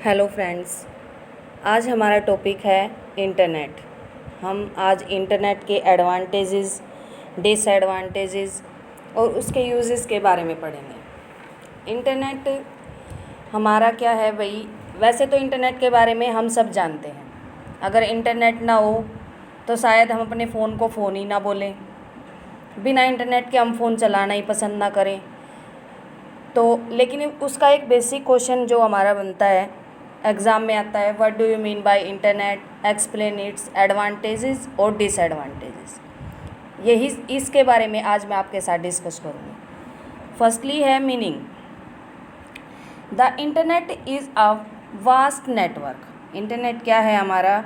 Hello friends, आज हमारा topic है इंटरनेट। हम आज इंटरनेट के एडवांटेजेस, डिसएडवांटेजेस और उसके यूजेस के बारे में पढ़ेंगे। इंटरनेट हमारा क्या है भाई। वैसे तो इंटरनेट के बारे में हम सब जानते हैं। अगर इंटरनेट ना हो तो शायद हम अपने फ़ोन को फ़ोन ही ना बोलें। बिना इंटरनेट के हम फ़ोन चलाना ही पसंद ना करें। तो लेकिन उसका एक बेसिक क्वेश्चन जो हमारा बनता है, एग्ज़ाम में आता है, what do you mean by internet, explain its advantages और डिसएडवांटेजेस। यही इसके बारे में आज मैं आपके साथ डिस्कस करूँगी। फर्स्टली है meaning. The internet is a vast network. Internet क्या है हमारा?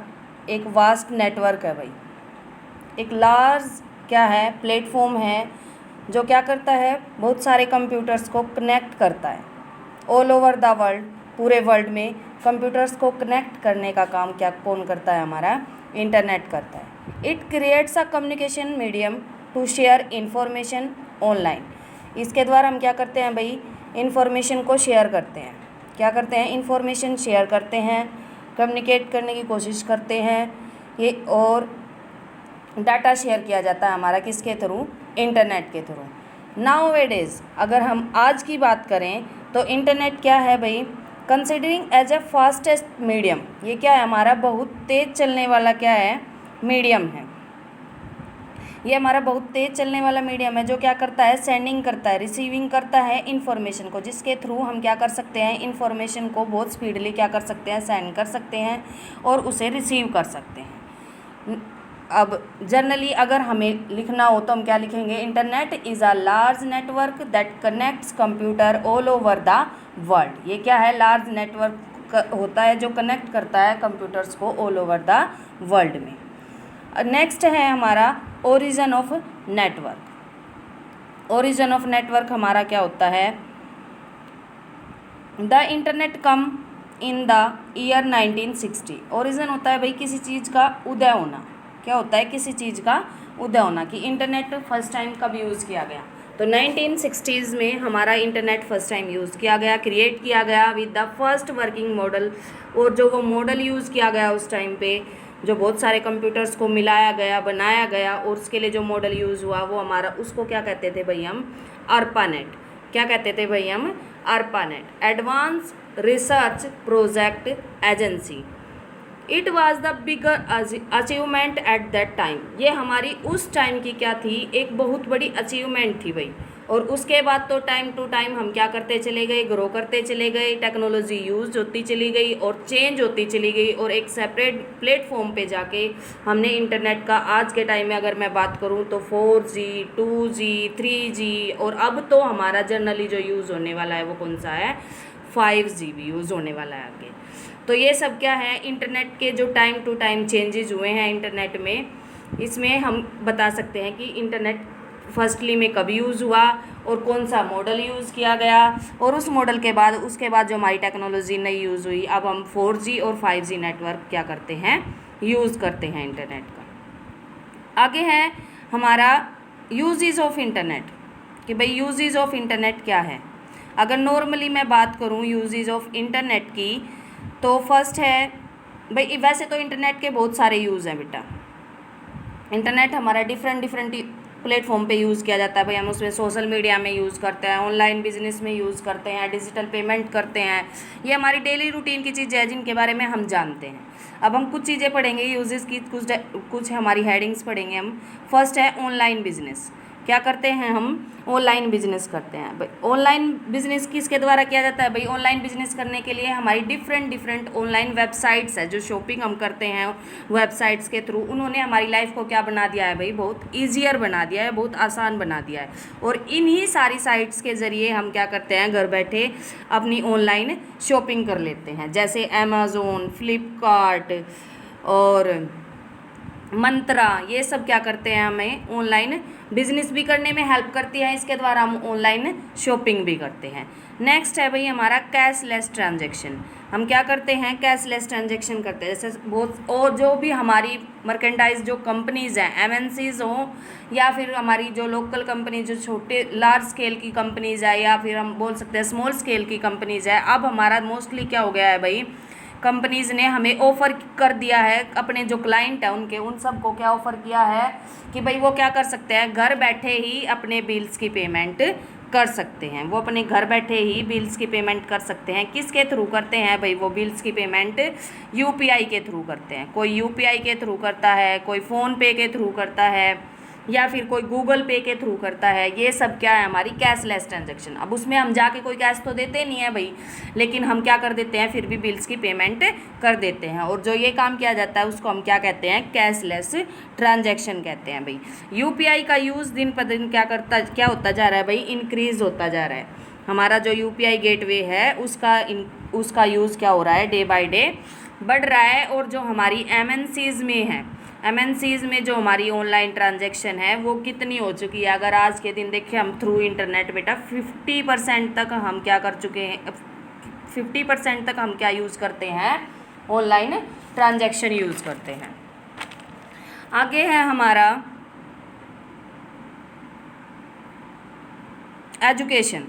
एक वास्ट नेटवर्क है भाई। एक लार्ज क्या है, प्लेटफॉर्म है जो क्या करता है, बहुत सारे कंप्यूटर्स को कनेक्ट करता है। ऑल ओवर द वर्ल्ड, पूरे वर्ल्ड में कंप्यूटर्स को कनेक्ट करने का काम क्या कौन करता है? हमारा इंटरनेट करता है। It creates a communication medium to share information online. इसके द्वारा हम क्या करते हैं भाई? इंफॉर्मेशन को शेयर करते हैं। क्या करते हैं? इंफॉर्मेशन शेयर करते हैं, कम्युनिकेट करने की कोशिश करते हैं ये। और डाटा शेयर किया जाता है हमारा किसके थ्रू? इंटरनेट के थ्रू। नाउ वेडेज, अगर हम आज की बात करें तो इंटरनेट क्या है भाई? Considering as a fastest medium. ये क्या है हमारा? बहुत तेज़ चलने वाला क्या है? मीडियम है। ये हमारा बहुत तेज़ चलने वाला मीडियम है जो क्या करता है? सेंडिंग करता है, रिसीविंग करता है इन्फॉर्मेशन को, जिसके थ्रू हम क्या कर सकते हैं? इन्फॉर्मेशन को बहुत स्पीडली क्या कर सकते हैं? सेंड कर सकते हैं और उसे रिसीव कर सकते हैं। अब जनरली अगर हमें लिखना हो तो हम क्या लिखेंगे? Internet is a large network that connects computer all over the world. ये क्या है? लार्ज नेटवर्क होता है जो कनेक्ट करता है कंप्यूटर्स को ऑल ओवर द वर्ल्ड में। नेक्स्ट है हमारा origin of network. Origin of network हमारा क्या होता है? The internet come in the year 1960। Origin होता है भाई किसी चीज़ का उदय होना। क्या होता है? किसी चीज़ का उदय होना, कि इंटरनेट फर्स्ट टाइम कब यूज़ किया गया। तो 1960s में हमारा इंटरनेट फर्स्ट टाइम यूज़ किया गया, क्रिएट किया गया with the first working model. और जो वो मॉडल यूज़ किया गया उस टाइम पे, जो बहुत सारे कंप्यूटर्स को मिलाया गया, बनाया गया, और उसके लिए जो मॉडल यूज़ हुआ वो हमारा, उसको क्या कहते थे भाई हम? ARPANET। क्या कहते थे भाई हम? ARPANET, advance research project agency. It was the bigger achievement at that time. ये हमारी उस टाइम की क्या थी? एक बहुत बड़ी अचीवमेंट थी भाई। और उसके बाद तो टाइम टू टाइम हम क्या करते चले गए? ग्रो करते चले गए, टेक्नोलॉजी यूज होती चली गई और चेंज होती चली गई, और एक सेपरेट प्लेटफॉर्म पे जाके हमने इंटरनेट का, आज के टाइम में अगर मैं बात करूँ तो 4G, 2G, 3G, और अब तो हमारा जनरली जो यूज़ होने वाला है वो कौन सा है? 5G भी यूज़ होने वाला है आगे। तो ये सब क्या है? इंटरनेट के जो टाइम टू टाइम चेंजेस हुए हैं इंटरनेट में, इसमें हम बता सकते हैं कि इंटरनेट फर्स्टली में कब यूज़ हुआ और कौन सा मॉडल यूज़ किया गया, और उस मॉडल के बाद, उसके बाद जो हमारी टेक्नोलॉजी नई यूज़ हुई, अब हम 4G और 5G नेटवर्क क्या करते हैं? यूज़ करते हैं इंटरनेट का। आगे है हमारा यूजेस ऑफ इंटरनेट, कि भाई यूजेस ऑफ इंटरनेट क्या है। अगर नॉर्मली मैं बात करूँ यूजेस ऑफ इंटरनेट की, तो फर्स्ट है भाई, वैसे तो इंटरनेट के बहुत सारे यूज़ हैं बेटा। इंटरनेट हमारा डिफरेंट प्लेटफॉर्म पे यूज़ किया जाता है भाई। हम उसमें सोशल मीडिया में यूज़ करते हैं, ऑनलाइन बिजनेस में यूज़ करते हैं, डिजिटल पेमेंट करते हैं। ये हमारी डेली रूटीन की चीज़ें हैं जिनके बारे में हम जानते हैं। अब हम कुछ चीज़ें पढ़ेंगे यूजेस की, कुछ हमारी हेडिंग्स पढ़ेंगे हम। फर्स्ट है ऑनलाइन बिजनेस। क्या करते हैं हम? ऑनलाइन बिजनेस करते हैं भाई। ऑनलाइन बिजनेस किसके द्वारा किया जाता है भाई? ऑनलाइन बिजनेस करने के लिए हमारी डिफरेंट ऑनलाइन वेबसाइट्स है, जो शॉपिंग हम करते हैं वेबसाइट्स के थ्रू, उन्होंने हमारी लाइफ को क्या बना दिया है भाई? बहुत ईजियर बना दिया है, बहुत आसान बना दिया है। और इन्हीं सारी साइट्स के ज़रिए हम क्या करते हैं? घर बैठे अपनी ऑनलाइन शॉपिंग कर लेते हैं, जैसे अमेज़ोन, फ्लिपकार्ट और मंत्रा, ये सब क्या करते हैं, हमें ऑनलाइन बिजनेस भी करने में हेल्प करती है, इसके द्वारा हम ऑनलाइन शॉपिंग भी करते हैं। नेक्स्ट है भाई हमारा कैशलेस ट्रांजैक्शन। हम क्या करते हैं, कैशलेस ट्रांजैक्शन करते हैं। जैसे बहुत और जो भी हमारी मर्केंडाइज जो कंपनीज़ हैं, एमएनसीज हों या फिर हमारी जो लोकल कंपनी जो छोटे लार्ज स्केल की कंपनीज़ है या फिर हम बोल सकते हैं स्मॉल स्केल की कंपनीज़ है, अब हमारा मोस्टली क्या हो गया है भाई, कंपनीज़ ने हमें ऑफ़र कर दिया है, अपने जो क्लाइंट है उनके उन सबको क्या ऑफ़र किया है कि भाई वो क्या कर सकते हैं, घर बैठे ही अपने बिल्स की पेमेंट कर सकते हैं। वो अपने घर बैठे ही बिल्स की पेमेंट कर सकते हैं। किसके थ्रू करते हैं भाई, वो बिल्स की पेमेंट यूपीआई के थ्रू करते हैं। कोई यूपीआई के थ्रू करता है, कोई फ़ोनपे के थ्रू करता है या फिर कोई गूगल पे के थ्रू करता है। ये सब क्या है, हमारी कैशलेस ट्रांजैक्शन। अब उसमें हम जाके कोई कैश तो देते नहीं है भाई, लेकिन हम क्या कर देते हैं, फिर भी बिल्स की पेमेंट कर देते हैं। और जो ये काम किया जाता है उसको हम क्या कहते हैं, कैशलेस ट्रांजैक्शन कहते हैं भाई। यूपीआई का यूज़ दिन पर दिन क्या होता जा रहा है भाई, इंक्रीज़ होता जा रहा है। हमारा जो यूपीआई गेटवे है उसका यूज़ क्या हो रहा है, डे बाय डे बढ़ रहा है। और जो हमारी एमएनसीज़ में है, एमएनसीज़ में जो हमारी ऑनलाइन ट्रांजैक्शन है वो कितनी हो चुकी है, अगर आज के दिन देखें हम थ्रू इंटरनेट बेटा 50% तक हम क्या कर चुके हैं, 50% तक हम क्या यूज़ करते हैं, ऑनलाइन ट्रांजैक्शन यूज़ करते हैं। आगे है हमारा एजुकेशन।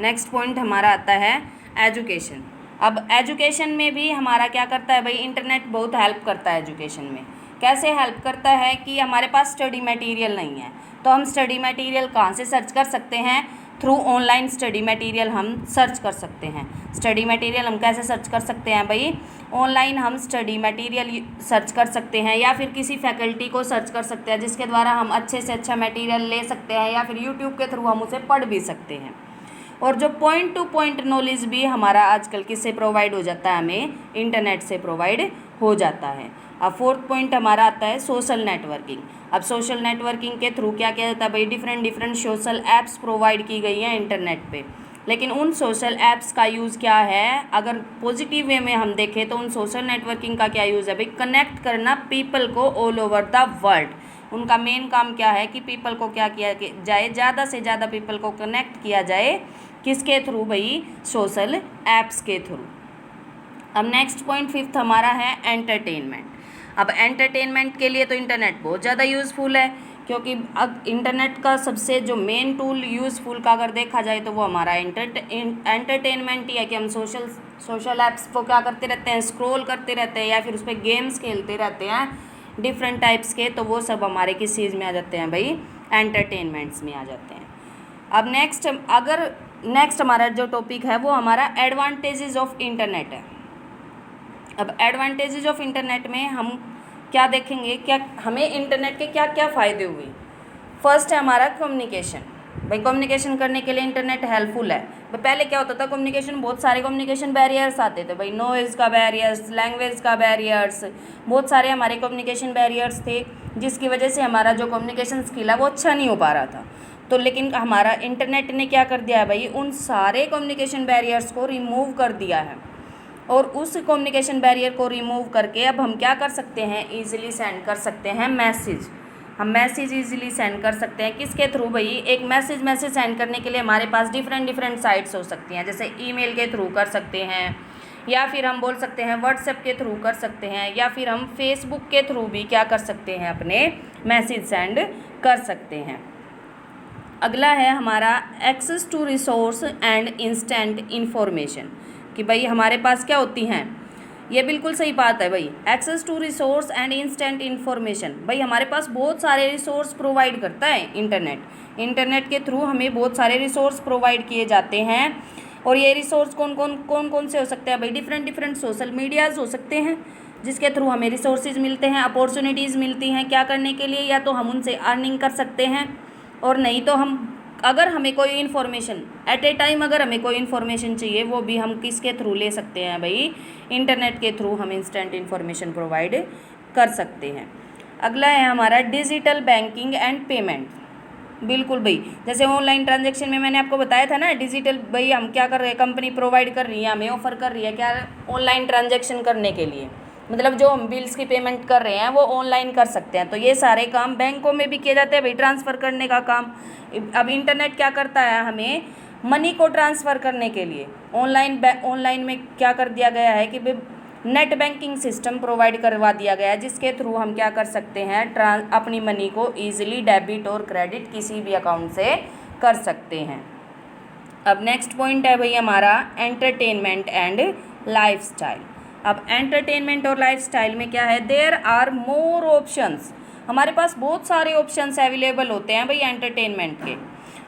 नेक्स्ट पॉइंट हमारा आता है एजुकेशन। अब एजुकेशन में भी हमारा क्या करता है भाई, इंटरनेट बहुत हेल्प करता है एजुकेशन में। कैसे हेल्प करता है कि हमारे पास स्टडी मटेरियल नहीं है तो हम स्टडी मटेरियल कहाँ से सर्च कर सकते हैं, थ्रू ऑनलाइन स्टडी मटेरियल हम सर्च कर सकते हैं। स्टडी मटेरियल हम कैसे सर्च कर सकते हैं भाई, ऑनलाइन हम स्टडी मटेरियल सर्च कर सकते हैं या फिर किसी फैकल्टी को सर्च कर सकते हैं जिसके द्वारा हम अच्छे से अच्छा मटेरियल ले सकते हैं या फिर यूट्यूब के थ्रू हम उसे पढ़ भी सकते हैं। और जो पॉइंट टू पॉइंट नॉलेज भी हमारा आजकल किससे प्रोवाइड हो जाता है, हमें इंटरनेट से प्रोवाइड हो जाता है। अब फोर्थ पॉइंट हमारा आता है सोशल नेटवर्किंग। अब सोशल नेटवर्किंग के थ्रू क्या किया जाता है भाई, डिफरेंट सोशल ऐप्स प्रोवाइड की गई हैं इंटरनेट पे। लेकिन उन सोशल ऐप्स का यूज़ क्या है, अगर पॉजिटिव वे में हम देखें तो उन सोशल नेटवर्किंग का क्या यूज़ है भाई, कनेक्ट करना पीपल को ऑल ओवर द वर्ल्ड। उनका मेन काम क्या है कि पीपल को क्या किया जाए, ज़्यादा से ज़्यादा पीपल को कनेक्ट किया जाए, किसके थ्रू भाई, सोशल ऐप्स के थ्रू। अब नेक्स्ट पॉइंट फिफ्थ हमारा है एंटरटेनमेंट। अब एंटरटेनमेंट के लिए तो इंटरनेट बहुत ज़्यादा यूज़फुल है, क्योंकि अब इंटरनेट का सबसे जो मेन टूल यूज़फुल का अगर देखा जाए तो वो हमारा एंटरटेनमेंट ही है कि हम सोशल ऐप्स को क्या करते रहते हैं, स्क्रॉल करते रहते हैं या फिर उस पर गेम्स खेलते रहते हैं डिफरेंट टाइप्स के, तो वो सब हमारे किस चीज़ में आ जाते हैं भाई, एंटरटेनमेंट्स में आ जाते हैं। अब नेक्स्ट हमारा जो टॉपिक है वो हमारा एडवांटेजेस ऑफ इंटरनेट है। अब एडवांटेजेस ऑफ इंटरनेट में हम क्या देखेंगे, क्या हमें इंटरनेट के क्या क्या फ़ायदे हुए। फर्स्ट है हमारा कम्युनिकेशन। भाई कम्युनिकेशन करने के लिए इंटरनेट हेल्पफुल है। पहले क्या होता था, कम्युनिकेशन बहुत सारे कम्युनिकेशन बैरियर्स आते थे भाई, नॉइज़ का बैरियर्स, लैंग्वेज का बैरियर्स, बहुत सारे हमारे कम्युनिकेशन बैरियर्स थे जिसकी वजह से हमारा जो कम्युनिकेशन स्किल है वो अच्छा नहीं हो पा रहा था। तो लेकिन हमारा इंटरनेट ने क्या कर दिया है भाई, उन सारे कम्युनिकेशन बैरियर्स को रिमूव कर दिया है। और उस कम्युनिकेशन बैरियर को रिमूव करके अब हम क्या कर सकते हैं, ईजिली सेंड कर सकते हैं मैसेज। हम मैसेज ईजिली सेंड कर सकते हैं किसके थ्रू भाई, एक मैसेज सेंड करने के लिए हमारे पास डिफरेंट साइट्स हो सकती हैं। जैसे ईमेल के थ्रू कर सकते हैं या फिर हम बोल सकते हैं व्हाट्सएप के थ्रू कर सकते हैं या फिर हम फेसबुक के थ्रू भी क्या कर सकते हैं, अपने मैसेज सेंड कर सकते हैं। अगला है हमारा access to resource and instant information, कि भाई हमारे पास क्या होती हैं, ये बिल्कुल सही बात है भाई, access to resource and instant information. भाई हमारे पास बहुत सारे रिसोर्स प्रोवाइड करता है इंटरनेट के थ्रू हमें बहुत सारे रिसोर्स प्रोवाइड किए जाते हैं। और ये रिसोर्स कौन से हो सकते हैं भाई, डिफरेंट सोशल मीडियाज़ हो सकते हैं जिसके थ्रू हमें रिसोर्सेज मिलते हैं, अपॉर्चुनिटीज़ मिलती हैं क्या करने के लिए, या तो हम उनसे अर्निंग कर सकते हैं और नहीं तो हम अगर हमें कोई इन्फॉर्मेशन एट ए टाइम अगर हमें कोई इन्फॉर्मेशन चाहिए वो भी हम किसके थ्रू ले सकते हैं भाई, इंटरनेट के थ्रू हम इंस्टेंट इन्फॉर्मेशन प्रोवाइड कर सकते हैं। अगला है हमारा डिजिटल बैंकिंग एंड पेमेंट। बिल्कुल भाई, जैसे ऑनलाइन ट्रांजैक्शन में मैंने आपको बताया था ना, डिजिटल भाई हम क्या कर रहे हैं, कंपनी प्रोवाइड कर रही है, हमें ऑफ़र कर रही है क्या, ऑनलाइन ट्रांजैक्शन करने के लिए मतलब जो हम बिल्स की पेमेंट कर रहे हैं वो ऑनलाइन कर सकते हैं। तो ये सारे काम बैंकों में भी किए जाते हैं भाई, ट्रांसफ़र करने का काम। अब इंटरनेट क्या करता है, हमें मनी को ट्रांसफ़र करने के लिए ऑनलाइन में क्या कर दिया गया है कि नेट बैंकिंग सिस्टम प्रोवाइड करवा दिया गया है, जिसके थ्रू हम क्या कर सकते हैं, अपनी मनी को ईजिली डेबिट और क्रेडिट किसी भी अकाउंट से कर सकते हैं। अब नेक्स्ट पॉइंट है भाई हमारा एंटरटेनमेंट एंड लाइफस्टाइल। अब एंटरटेनमेंट और लाइफस्टाइल में क्या है, देयर आर मोर ऑप्शंस। हमारे पास बहुत सारे ऑप्शंस अवेलेबल होते हैं भाई एंटरटेनमेंट के,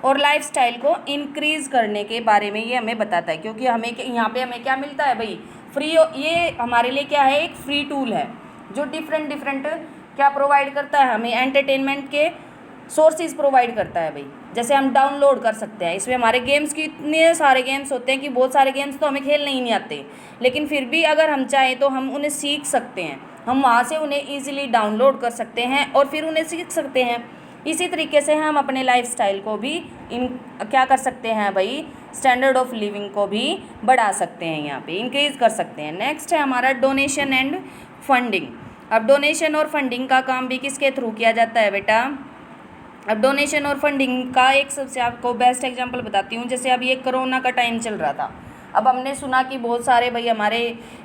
और लाइफस्टाइल को इंक्रीज़ करने के बारे में ये हमें बताता है, क्योंकि हमें यहाँ पे हमें क्या मिलता है भाई, फ्री। ये हमारे लिए क्या है, एक फ्री टूल है जो डिफरेंट क्या प्रोवाइड करता है, हमें एंटरटेनमेंट के सोर्सेज प्रोवाइड करता है भाई। जैसे हम डाउनलोड कर सकते हैं, इसमें हमारे गेम्स की इतने सारे गेम्स होते हैं कि बहुत सारे गेम्स तो हमें खेलने ही नहीं आते, लेकिन फिर भी अगर हम चाहें तो हम उन्हें सीख सकते हैं। हम वहाँ से उन्हें ईजिली डाउनलोड कर सकते हैं और फिर उन्हें सीख सकते हैं। इसी तरीके से हम अपने लाइफस्टाइल को भी क्या कर सकते हैं भाई, स्टैंडर्ड ऑफ लिविंग को भी बढ़ा सकते हैं, यहाँ पे इंक्रीज़ कर सकते हैं। नेक्स्ट है हमारा डोनेशन एंड फंडिंग। अब डोनेशन और फंडिंग का काम भी किसके थ्रू किया जाता है बेटा। अब डोनेशन और फंडिंग का एक सबसे आपको बेस्ट एग्जांपल बताती हूँ। जैसे अब ये कोरोना का टाइम चल रहा था, अब हमने सुना कि बहुत सारे भाई हमारे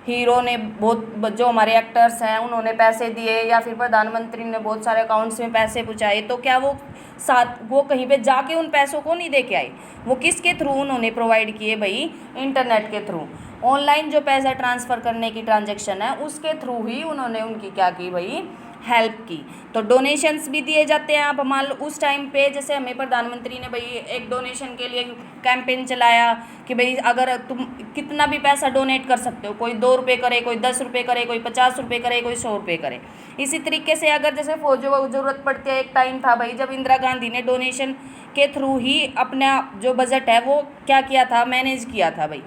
हीरो ने, बहुत जो हमारे एक्टर्स हैं उन्होंने पैसे दिए, या फिर प्रधानमंत्री ने बहुत सारे अकाउंट्स में पैसे पहुँचाए। तो क्या वो कहीं पे जाके उन पैसों को नहीं दे के आए, वो किसके थ्रू उन्होंने प्रोवाइड किए भाई, इंटरनेट के थ्रू। ऑनलाइन जो पैसा ट्रांसफ़र करने की ट्रांजेक्शन है उसके थ्रू ही उन्होंने उनकी क्या की भाई, हेल्प की। तो डोनेशंस भी दिए जाते हैं। आप मान लो उस टाइम पे जैसे हमें प्रधानमंत्री ने भाई एक डोनेशन के लिए कैंपेन चलाया कि भाई अगर तुम कितना भी पैसा डोनेट कर सकते हो, कोई 2 रुपये करे, कोई 10 रुपये करे, कोई 50 रुपये करे, कोई 100 रुपये करे। इसी तरीके से अगर जैसे फौजों को ज़रूरत पड़ती है, एक टाइम था भाई जब इंदिरा गांधी ने डोनेशन के थ्रू ही अपना जो बजट है वो क्या किया था, मैनेज किया था भाई।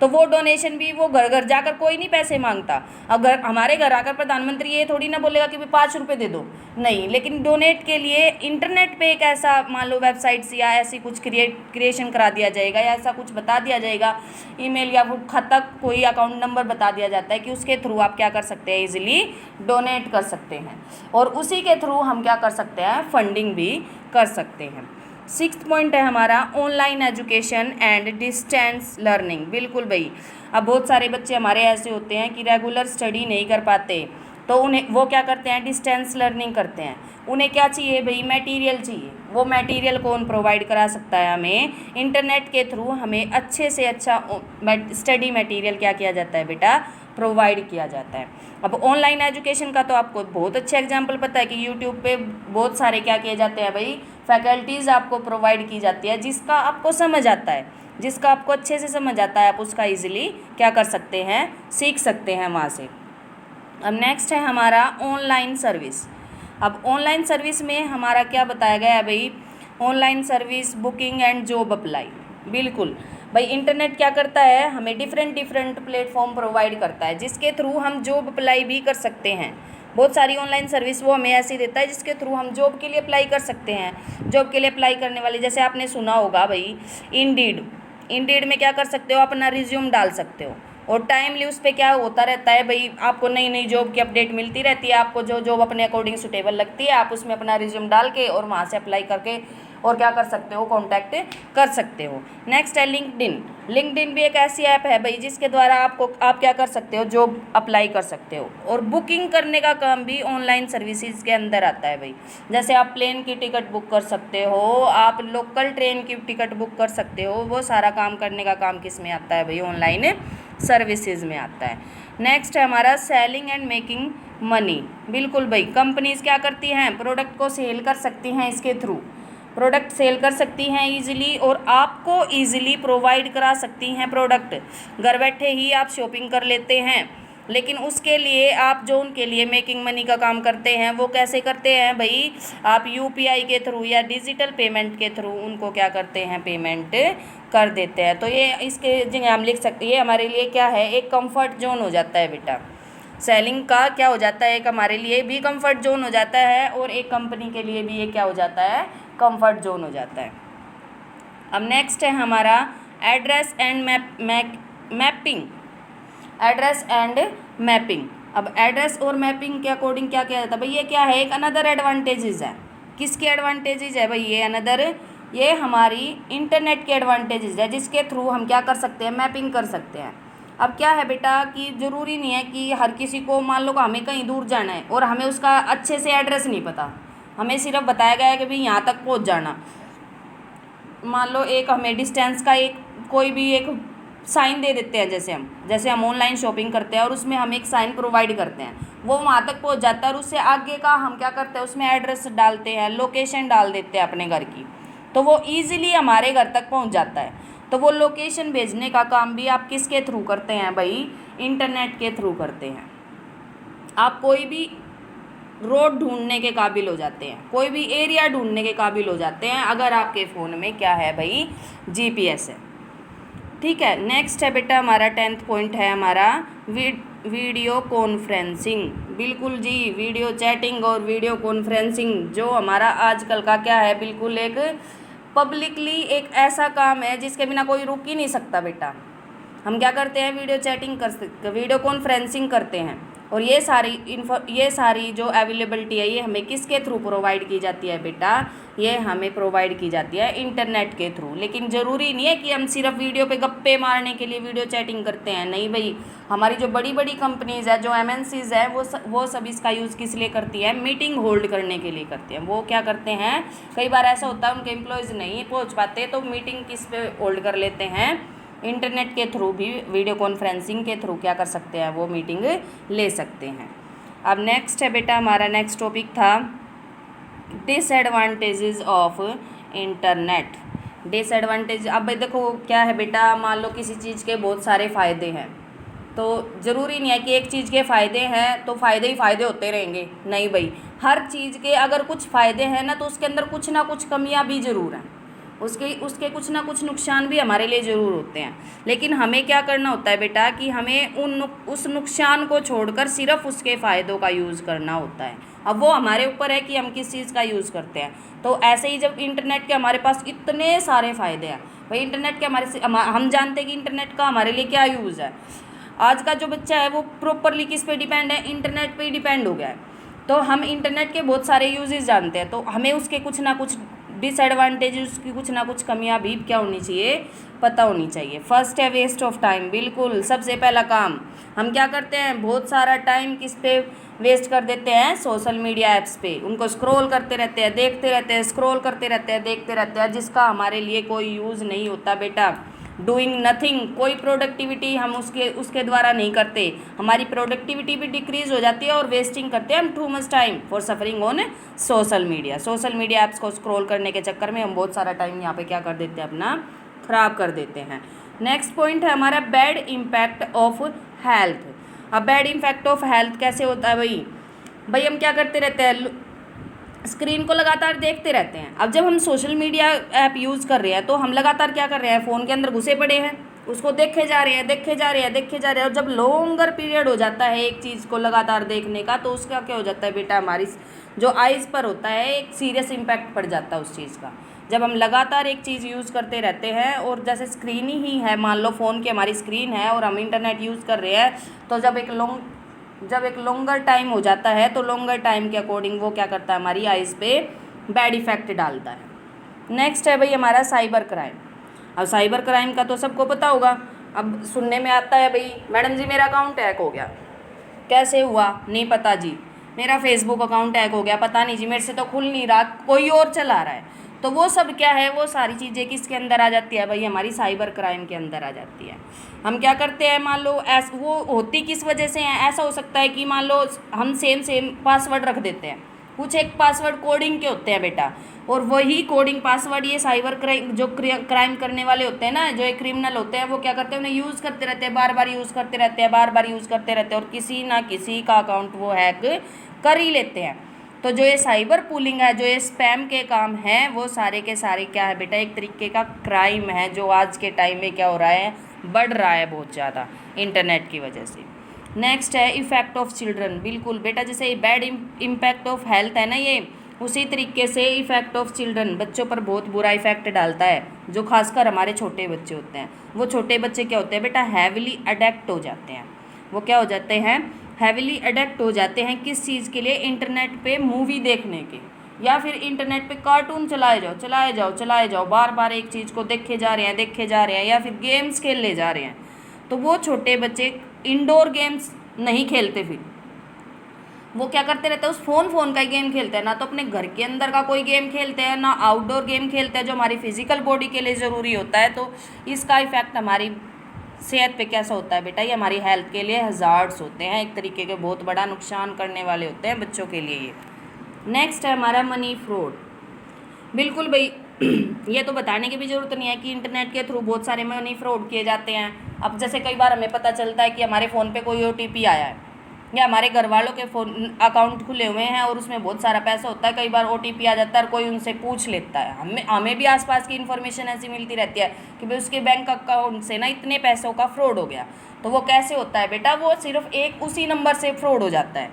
तो वो डोनेशन भी वो घर घर जाकर कोई नहीं पैसे मांगता। अगर हमारे घर आकर प्रधानमंत्री ये थोड़ी ना बोलेगा कि भाई 5 रुपये दे दो, नहीं, लेकिन डोनेट के लिए इंटरनेट पे एक ऐसा मान लो वेबसाइट्स या ऐसी कुछ क्रिएशन करा दिया जाएगा, या ऐसा कुछ बता दिया जाएगा, ईमेल या वो खाता कोई अकाउंट नंबर बता दिया जाता है कि उसके थ्रू आप क्या कर सकते हैं, ईजिली डोनेट कर सकते हैं, और उसी के थ्रू हम क्या कर सकते हैं, फंडिंग भी कर सकते हैं। 6th पॉइंट है हमारा online education and distance learning. बिल्कुल भाई, अब बहुत सारे बच्चे हमारे ऐसे होते हैं कि रेगुलर स्टडी नहीं कर पाते, तो उन्हें वो क्या करते हैं, डिस्टेंस लर्निंग करते हैं। उन्हें क्या चाहिए भाई, मटेरियल चाहिए। वो मटेरियल कौन प्रोवाइड करा सकता है, हमें इंटरनेट के थ्रू हमें अच्छे से अच्छा स्टडी मटेरियल क्या किया जाता है बेटा, प्रोवाइड किया जाता है। अब ऑनलाइन एजुकेशन का तो आपको बहुत अच्छा एग्जांपल पता है कि यूट्यूब पे बहुत सारे क्या किए जाते हैं भाई, फैकल्टीज़ आपको प्रोवाइड की जाती है, जिसका आपको समझ आता है, जिसका आपको अच्छे से समझ आता है, आप उसका ईजिली क्या कर सकते हैं, सीख सकते हैं वहाँ से। अब नेक्स्ट है हमारा ऑनलाइन सर्विस। अब ऑनलाइन सर्विस में हमारा क्या बताया गया है भाई, online service booking and job apply. बिल्कुल भाई, इंटरनेट क्या करता है, हमें डिफरेंट प्लेटफॉर्म प्रोवाइड करता है, जिसके थ्रू हम जॉब अप्लाई भी कर सकते हैं। बहुत सारी ऑनलाइन सर्विस वो हमें ऐसी देता है जिसके थ्रू हम जॉब के लिए अप्लाई कर सकते हैं। जॉब के लिए अप्लाई करने वाली, जैसे आपने सुना होगा भाई इंडीड में क्या कर सकते हो, अपना रिज्यूम डाल सकते हो, और टाइमली उस पर क्या होता रहता है भाई, आपको नई नई जॉब की अपडेट मिलती रहती है। आपको जो जॉब अपने अकॉर्डिंग सूटेबल लगती है, आप उसमें अपना रिज्यूम डाल के और वहाँ से अप्लाई करके और क्या कर सकते हो, कांटेक्ट कर सकते हो। नेक्स्ट है लिंक्डइन भी एक ऐसी ऐप है भाई जिसके द्वारा आप क्या कर सकते हो, जॉब अप्लाई कर सकते हो। और बुकिंग करने का काम भी ऑनलाइन सर्विसेज के अंदर आता है भाई। जैसे आप प्लेन की टिकट बुक कर सकते हो, आप लोकल ट्रेन की टिकट बुक कर सकते हो, वो सारा काम करने का काम किस में आता है भाई, ऑनलाइन सर्विसेज में आता है। नेक्स्ट है हमारा सेलिंग एंड मेकिंग मनी। बिल्कुल भाई, कंपनीज क्या करती हैं, प्रोडक्ट को सेल कर सकती हैं, इसके थ्रू प्रोडक्ट सेल कर सकती हैं ईजिली, और आपको ईजिली प्रोवाइड करा सकती हैं प्रोडक्ट। घर बैठे ही आप शॉपिंग कर लेते हैं, लेकिन उसके लिए आप जो उनके लिए मेकिंग मनी का काम करते हैं वो कैसे करते हैं भाई, आप यूपीआई के थ्रू या डिजिटल पेमेंट के थ्रू उनको क्या करते हैं, पेमेंट कर देते हैं। तो ये इसके जिन्हें हम लिख सकते हैं, हमारे लिए क्या है, एक कंफर्ट जोन हो जाता है बेटा। सेलिंग का क्या हो जाता है, एक हमारे लिए भी कंफर्ट जोन हो जाता है, और एक कंपनी के लिए भी ये क्या हो जाता है, कंफर्ट जोन हो जाता है। अब नेक्स्ट है हमारा address and mapping. Address and mapping, अब एड्रेस और मैपिंग के अकॉर्डिंग क्या किया जाता है भाई, ये क्या है, एक अनदर एडवांटेजेस है। किसके एडवांटेजेस है भाई, ये अनदर, ये हमारी इंटरनेट के एडवांटेजेस है, जिसके थ्रू हम क्या कर सकते हैं, मैपिंग कर सकते हैं। अब क्या है बेटा कि ज़रूरी नहीं है कि हर किसी को, मान लो हमें कहीं दूर जाना है और हमें उसका अच्छे से एड्रेस नहीं पता, हमें सिर्फ बताया गया है कि भाई यहाँ तक पहुँच जाना। मान लो एक हमें डिस्टेंस का एक कोई भी एक साइन दे देते हैं, जैसे हम ऑनलाइन शॉपिंग करते हैं और उसमें हम एक साइन प्रोवाइड करते हैं, वो वहाँ तक पहुँच जाता है और उससे आगे का हम क्या करते हैं, उसमें एड्रेस डालते हैं, लोकेशन डाल देते हैं अपने घर की, तो वो ईजिली हमारे घर तक पहुँच जाता है। तो वो लोकेशन भेजने का काम भी आप किसके थ्रू करते हैं भाई, इंटरनेट के थ्रू करते हैं। आप कोई भी रोड ढूंढने के काबिल हो जाते हैं, कोई भी एरिया ढूंढने के काबिल हो जाते हैं अगर आपके फ़ोन में क्या है भाई, जीपीएस है। ठीक है, नेक्स्ट है बेटा हमारा 10th पॉइंट है हमारा वीडियो कॉन्फ्रेंसिंग। बिल्कुल जी, वीडियो चैटिंग और वीडियो कॉन्फ्रेंसिंग जो हमारा आजकल का क्या है, बिल्कुल एक पब्लिकली एक ऐसा काम है जिसके बिना कोई रुक ही नहीं सकता बेटा। हम क्या करते हैं, वीडियो चैटिंग कर सकते, वीडियो कॉन्फ्रेंसिंग करते हैं, और ये सारी जो अवेलेबिलिटी है ये हमें किसके थ्रू प्रोवाइड की जाती है बेटा, ये हमें प्रोवाइड की जाती है इंटरनेट के थ्रू। लेकिन ज़रूरी नहीं है कि हम सिर्फ वीडियो पे गप्पे मारने के लिए वीडियो चैटिंग करते हैं, नहीं भाई। हमारी जो बड़ी बड़ी कंपनीज़ है, जो एमएनसीज़ है, वो सब इसका यूज़ किस लिए करती है, मीटिंग होल्ड करने के लिए करती हैं। वो क्या करते हैं, कई बार ऐसा होता है उनके एम्प्लॉयज़ नहीं पहुँच पाते तो मीटिंग किस पे होल्ड कर लेते हैं, इंटरनेट के थ्रू भी, वीडियो कॉन्फ्रेंसिंग के थ्रू क्या कर सकते हैं, वो मीटिंग ले सकते हैं। अब नेक्स्ट है बेटा हमारा नेक्स्ट टॉपिक था डिसएडवांटेजेस ऑफ इंटरनेट। डिसएडवांटेज, अब भाई देखो क्या है बेटा, मान लो किसी चीज़ के बहुत सारे फ़ायदे हैं, तो ज़रूरी नहीं है कि एक चीज़ के फ़ायदे हैं तो फ़ायदे ही फ़ायदे होते रहेंगे, नहीं भाई। हर चीज़ के अगर कुछ फ़ायदे हैं ना तो उसके अंदर कुछ ना कुछ कमियां भी ज़रूर हैं, उसके कुछ ना कुछ नुकसान भी हमारे लिए ज़रूर होते हैं। लेकिन हमें क्या करना होता है बेटा कि हमें उस नुकसान को छोड़कर सिर्फ उसके फ़ायदों का यूज़ करना होता है। अब वो हमारे ऊपर है कि हम किस चीज़ का यूज़ करते हैं। तो ऐसे ही जब इंटरनेट के हमारे पास इतने सारे फ़ायदे हैं भाई, इंटरनेट के हम जानते हैं कि इंटरनेट का हमारे लिए क्या यूज़ है। आज का जो बच्चा है वो प्रॉपरली किस पे डिपेंड है, इंटरनेट पे ही डिपेंड हो गया है। तो हम इंटरनेट के बहुत सारे यूजेस जानते हैं, तो हमें उसके कुछ ना कुछ डिसएडवांटेज, उसकी कुछ ना कुछ कमियां भी क्या होनी चाहिए, पता होनी चाहिए। फर्स्ट है वेस्ट ऑफ टाइम। बिल्कुल, सबसे पहला काम हम क्या करते हैं, बहुत सारा टाइम किस पे वेस्ट कर देते हैं, सोशल मीडिया ऐप्स पे। उनको स्क्रॉल करते रहते हैं, देखते रहते हैं, स्क्रॉल करते रहते हैं, देखते रहते हैं, जिसका हमारे लिए कोई यूज़ नहीं होता बेटा। डूइंग नथिंग, कोई प्रोडक्टिविटी हम उसके द्वारा नहीं करते, हमारी प्रोडक्टिविटी भी डिक्रीज हो जाती है और वेस्टिंग करते हैं हम too much time for suffering on social media apps को स्क्रॉल करने के चक्कर में हम बहुत सारा टाइम यहाँ पे क्या कर देते हैं, अपना ख़राब कर देते हैं। नेक्स्ट पॉइंट है हमारा बैड इम्पैक्ट ऑफ हेल्थ। अब बैड इम्पैक्ट ऑफ हेल्थ कैसे होता है भाई हम क्या करते रहते हैं, स्क्रीन को लगातार देखते रहते हैं। अब जब हम सोशल मीडिया ऐप यूज़ कर रहे हैं तो हम लगातार क्या कर रहे हैं, फ़ोन के अंदर घुसे पड़े हैं, उसको देखे जा रहे हैं। और जब लॉन्गर पीरियड हो जाता है एक चीज़ को लगातार देखने का, तो उसका क्या हो जाता है बेटा, हमारी जो आइज़ पर होता है एक सीरियस इम्पैक्ट पड़ जाता है उस चीज़ का। जब हम लगातार एक चीज़ यूज़ करते रहते हैं और जैसे स्क्रीन ही है, मान लो फ़ोन की हमारी स्क्रीन है और हम इंटरनेट यूज़ कर रहे हैं, तो जब एक लॉन्गर टाइम हो जाता है तो लॉन्गर टाइम के अकॉर्डिंग वो क्या करता है, हमारी आइज़ पे बैड इफ़ेक्ट डालता है। नेक्स्ट है भाई हमारा साइबर क्राइम। अब साइबर क्राइम का तो सबको पता होगा। अब सुनने में आता है भाई, मैडम जी मेरा अकाउंट हैक हो गया। कैसे हुआ, नहीं पता जी। मेरा फेसबुक अकाउंट हैक हो गया, पता नहीं जी, मेरे से तो खुल नहीं रहा, कोई और चला रहा है। तो वो सब क्या है, वो सारी चीज़ें किसके अंदर आ जाती है भाई, हमारी साइबर क्राइम के अंदर आ जाती है। हम क्या करते हैं, मान लो वो होती किस वजह से है, ऐसा हो सकता है कि मान लो हम सेम पासवर्ड रख देते हैं, कुछ एक पासवर्ड कोडिंग के होते हैं बेटा, और वही कोडिंग पासवर्ड ये साइबर क्राइम जो क्राइम करने वाले होते हैं ना, जो एक क्रिमिनल होते हैं, वो क्या करते हैं, उन्हें यूज़ करते रहते हैं, बार बार यूज़ करते रहते हैं, और किसी ना किसी का अकाउंट वो हैक कर ही लेते हैं। तो जो ये साइबर पुलिंग है, जो ये स्पैम के काम हैं, वो सारे के सारे क्या है बेटा, एक तरीके का क्राइम है जो आज के टाइम में क्या हो रहा है, बढ़ रहा है बहुत ज़्यादा इंटरनेट की वजह से। नेक्स्ट है इफ़ेक्ट ऑफ चिल्ड्रन। बिल्कुल बेटा, जैसे बैड इम्पैक्ट ऑफ हेल्थ है ना, ये उसी तरीके से इफ़ेक्ट ऑफ चिल्ड्रन, बच्चों पर बहुत बुरा इफ़ेक्ट डालता है, जो खासकर हमारे छोटे बच्चे होते हैं। वो छोटे बच्चे क्या होते हैं बेटा, हैविली अडेक्ट हो जाते हैं। वो क्या हो जाते हैं, हैविली एडिक्ट हो जाते हैं किस चीज़ के लिए, इंटरनेट पे मूवी देखने के, या फिर इंटरनेट पे कार्टून चलाए जाओ, बार बार एक चीज़ को देखे जा रहे हैं, या फिर गेम्स खेलने जा रहे हैं। तो वो छोटे बच्चे इंडोर गेम्स नहीं खेलते, फिर वो क्या करते रहते हैं, उस फ़ोन का ही गेम खेलते हैं, ना तो अपने घर के अंदर का कोई गेम खेलते हैं, ना आउटडोर गेम खेलते हैं जो हमारी फिजिकल बॉडी के लिए ज़रूरी होता है। तो इसका इफेक्ट हमारी सेहत पे कैसा होता है बेटा, ये हमारी हेल्थ के लिए हज़ार्ड्स होते हैं, एक तरीके के बहुत बड़ा नुकसान करने वाले होते हैं बच्चों के लिए ये। नेक्स्ट है हमारा मनी फ्रॉड। बिल्कुल भाई ये तो बताने की भी ज़रूरत नहीं है कि इंटरनेट के थ्रू बहुत सारे मनी फ्रॉड किए जाते हैं। अब जैसे कई बार हमें पता चलता है कि हमारे फ़ोन पे कोई OTP आया है, या हमारे घर वालों के फ़ोन अकाउंट खुले हुए हैं और उसमें बहुत सारा पैसा होता है, कई बार OTP आ जाता है और कोई उनसे पूछ लेता है। हमें भी आसपास की इन्फॉर्मेशन ऐसी मिलती रहती है कि भाई उसके बैंक अकाउंट से ना इतने पैसों का फ्रॉड हो गया। तो वो कैसे होता है बेटा, वो सिर्फ एक उसी नंबर से फ्रॉड हो जाता है।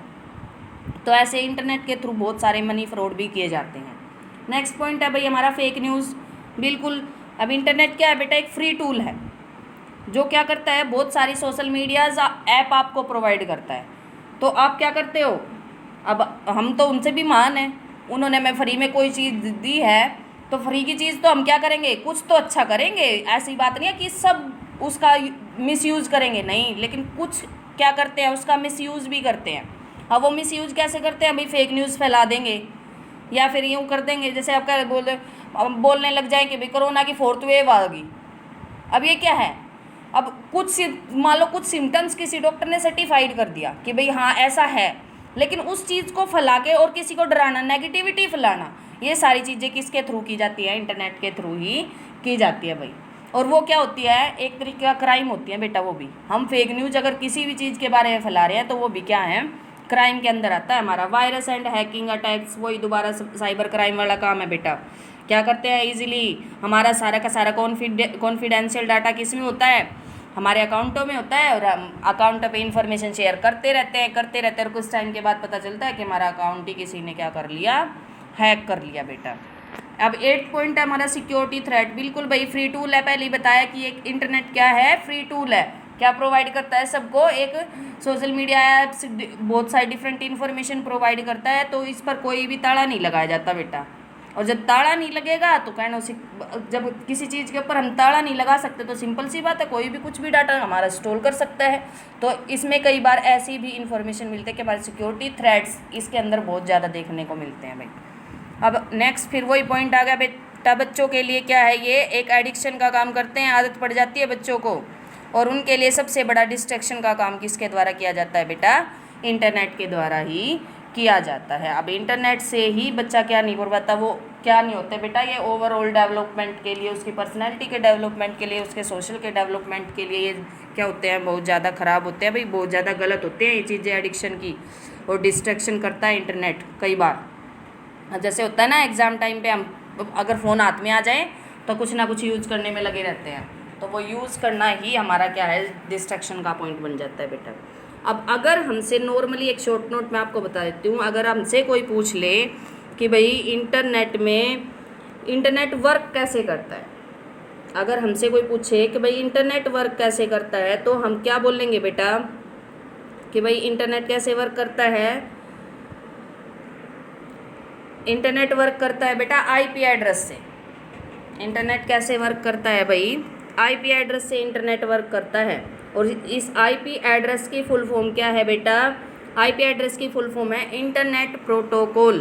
तो ऐसे इंटरनेट के थ्रू बहुत सारे मनी फ्रॉड भी किए जाते हैं। नेक्स्ट पॉइंट है भाई हमारा फेक न्यूज़। बिल्कुल, अब इंटरनेट क्या है बेटा, एक फ्री टूल है जो क्या करता है, बहुत सारी सोशल मीडियाज ऐप आपको प्रोवाइड करता है। तो आप क्या करते हो, अब हम तो उनसे भी महान हैं, उन्होंने हमें फ्री में कोई चीज़ दी है, तो फ्री की चीज़ तो हम क्या करेंगे, कुछ तो अच्छा करेंगे। ऐसी बात नहीं है कि सब उसका मिसयूज़ करेंगे, नहीं, लेकिन कुछ क्या करते हैं, उसका मिसयूज़ भी करते हैं। अब वो मिसयूज़ कैसे करते हैं भाई, फेक न्यूज़ फैला देंगे, या फिर यूँ कर देंगे जैसे आप क्या बोलने लग जाएंगे भाई कोरोना की 4th वेव आ गई। अब ये क्या है, अब मान लो कुछ सिम्टम्स किसी डॉक्टर ने सर्टिफाइड कर दिया कि भाई हाँ ऐसा है, लेकिन उस चीज़ को फैला के और किसी को डराना, नेगेटिविटी फैलाना, ये सारी चीज़ें किसके थ्रू की जाती है, इंटरनेट के थ्रू ही की जाती है भाई। और वो क्या होती है, एक तरीके का क्राइम होती है बेटा। वो भी हम फेक न्यूज़ अगर किसी भी चीज़ के बारे में फैला रहे हैं तो वो भी क्या है, क्राइम के अंदर आता है हमारा। वायरस एंड हैकिंग अटैक्स, वही दोबारा साइबर क्राइम वाला काम है बेटा। क्या करते हैं, इजीली हमारा सारा का सारा कॉन्फिडेंशियल डाटा किस में होता है, हमारे अकाउंटों में होता है, और हम अकाउंट पे इंफॉर्मेशन शेयर करते रहते हैं, और कुछ टाइम के बाद पता चलता है कि हमारा अकाउंट ही किसी ने क्या कर लिया, हैक कर लिया बेटा। अब 8th पॉइंट है हमारा सिक्योरिटी थ्रेट। बिल्कुल भाई, फ्री टूल है, पहले ही बताया कि एक इंटरनेट क्या है, फ्री टूल है। क्या प्रोवाइड करता है सबको, एक सोशल मीडिया ऐप्स बहुत सारी डिफरेंट इन्फॉर्मेशन प्रोवाइड करता है, तो इस पर कोई भी ताला नहीं लगाया जाता बेटा। और जब ताला नहीं लगेगा तो कहना, जब किसी चीज़ के ऊपर हम ताला नहीं लगा सकते तो सिंपल सी बात है, कोई भी कुछ भी डाटा हमारा स्टोर कर सकता है। तो इसमें कई बार ऐसी भी इन्फॉर्मेशन मिलती है कि हमारे सिक्योरिटी थ्रेट्स इसके अंदर बहुत ज़्यादा देखने को मिलते हैं भाई। अब नेक्स्ट फिर वही पॉइंट आ गया बेटा, बच्चों के लिए क्या है, ये एक एडिक्शन का काम करते हैं, आदत पड़ जाती है बच्चों को, और उनके लिए सबसे बड़ा डिस्ट्रैक्शन का काम किसके द्वारा किया जाता है बेटा, इंटरनेट के द्वारा ही किया जाता है। अब इंटरनेट से ही बच्चा क्या नहीं कर पाता, वो क्या नहीं होता बेटा, ये ओवरऑल डेवलपमेंट के लिए, उसकी पर्सनैलिटी के डेवलपमेंट के लिए, उसके सोशल के डेवलपमेंट के लिए ये क्या होते हैं, बहुत ज़्यादा ख़राब होते हैं भाई, बहुत ज़्यादा गलत होते हैं ये चीज़ें एडिक्शन की, और डिस्ट्रैक्शन करता है इंटरनेट कई बार। जैसे होता है ना, एग्ज़ाम टाइम पे हम अगर फ़ोन हाथ में आ जाए तो कुछ ना कुछ यूज़ करने में लगे रहते हैं, तो वो यूज़ करना ही हमारा क्या है, डिस्ट्रैक्शन का पॉइंट बन जाता है बेटा। अब अगर हमसे नॉर्मली एक शॉर्ट नोट मैं आपको बता देती हूँ, अगर हमसे कोई पूछ ले कि भाई इंटरनेट में इंटरनेट वर्क कैसे करता है, अगर हमसे कोई पूछे कि भाई इंटरनेट वर्क कैसे करता है, तो हम क्या बोलेंगे बेटा कि भाई इंटरनेट कैसे वर्क करता है। इंटरनेट वर्क करता है बेटा IP एड्रेस से। इंटरनेट कैसे वर्क करता है भाई, IP एड्रेस से इंटरनेट वर्क करता है। और इस IP एड्रेस की फुल फॉर्म क्या है बेटा, IP एड्रेस की फुल फॉर्म है इंटरनेट प्रोटोकॉल।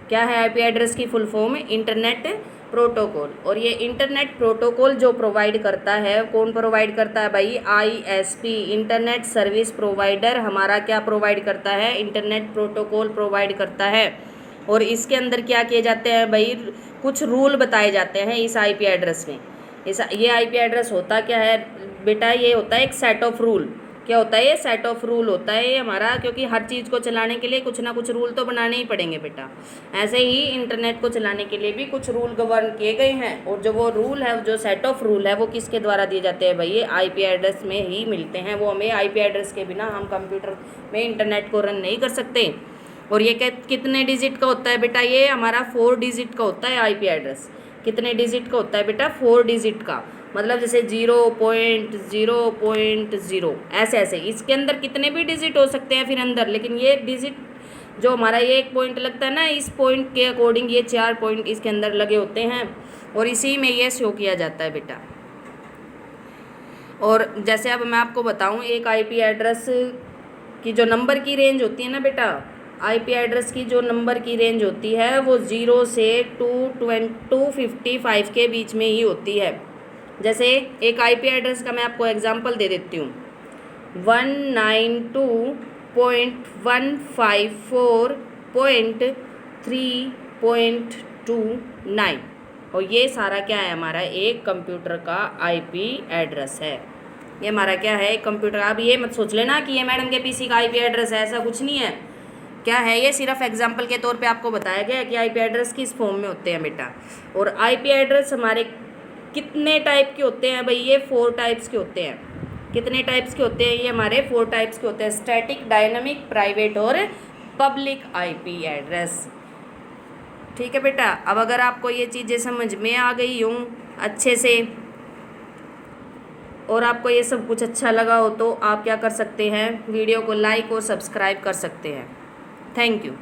क्या है IP एड्रेस की फुल फॉर्म, इंटरनेट प्रोटोकॉल। और ये इंटरनेट प्रोटोकॉल जो प्रोवाइड करता है, कौन प्रोवाइड करता है भाई, ISP, इंटरनेट सर्विस प्रोवाइडर हमारा क्या प्रोवाइड करता है, इंटरनेट प्रोटोकॉल प्रोवाइड करता है। और इसके अंदर क्या किए जाते हैं भाई, कुछ रूल बताए जाते हैं इस IP एड्रेस में। ये IP एड्रेस होता क्या है बेटा, ये होता है एक सेट ऑफ रूल। क्या होता है, ये सेट ऑफ रूल होता है ये हमारा, क्योंकि हर चीज़ को चलाने के लिए कुछ ना कुछ रूल तो बनाने ही पड़ेंगे बेटा। ऐसे ही इंटरनेट को चलाने के लिए भी कुछ रूल गवर्न किए गए हैं, और जो वो रूल है, जो सेट ऑफ रूल है, वो किसके द्वारा दिए जाते हैं भाई, ये IP एड्रेस में ही मिलते हैं। वो हमें IP एड्रेस के बिना हम कंप्यूटर में इंटरनेट को रन नहीं कर सकते। और ये कितने डिजिट का होता है बेटा, ये हमारा 4 डिजिट का होता है IP एड्रेस। कितने डिजिट का होता है बेटा, 4 डिजिट का। मतलब जैसे 0.0.0 ऐसे ऐसे, इसके अंदर कितने भी डिजिट हो सकते हैं फिर अंदर, लेकिन ये डिजिट जो हमारा ये एक पॉइंट लगता है ना, इस पॉइंट के अकॉर्डिंग ये 4 पॉइंट इसके अंदर लगे होते हैं और इसी में ये शो किया जाता है बेटा। और जैसे अब मैं आपको बताऊं, एक आईपी एड्रेस की जो नंबर की रेंज होती है ना बेटा, आईपी एड्रेस की जो नंबर की रेंज होती है वो 0 से 255 के बीच में ही होती है। जैसे एक आईपी एड्रेस का मैं आपको एग्जांपल दे देती हूँ, 192.154.3.29, और ये सारा क्या है, हमारा एक कंप्यूटर का आईपी एड्रेस है। ये हमारा क्या है, एक कंप्यूटर। अब ये मत सोच लेना कि ये मैडम के पीसी का आईपी एड्रेस है, ऐसा कुछ नहीं है। क्या है, ये सिर्फ एग्जांपल के तौर पे आपको बताया गया है कि आईपी एड्रेस किस फॉर्म में होते हैं बेटा। और आईपी एड्रेस हमारे कितने टाइप के होते हैं भाई, ये 4 टाइप्स के होते हैं। कितने टाइप्स के होते हैं, ये हमारे 4 टाइप्स के होते हैं, स्टैटिक, डायनामिक, प्राइवेट और पब्लिक आईपी एड्रेस। ठीक है बेटा। अब अगर आपको ये चीज़ें समझ में आ गई हों अच्छे से और आपको ये सब कुछ अच्छा लगा हो तो आप क्या कर सकते हैं, वीडियो को लाइक और सब्सक्राइब कर सकते हैं। Thank you.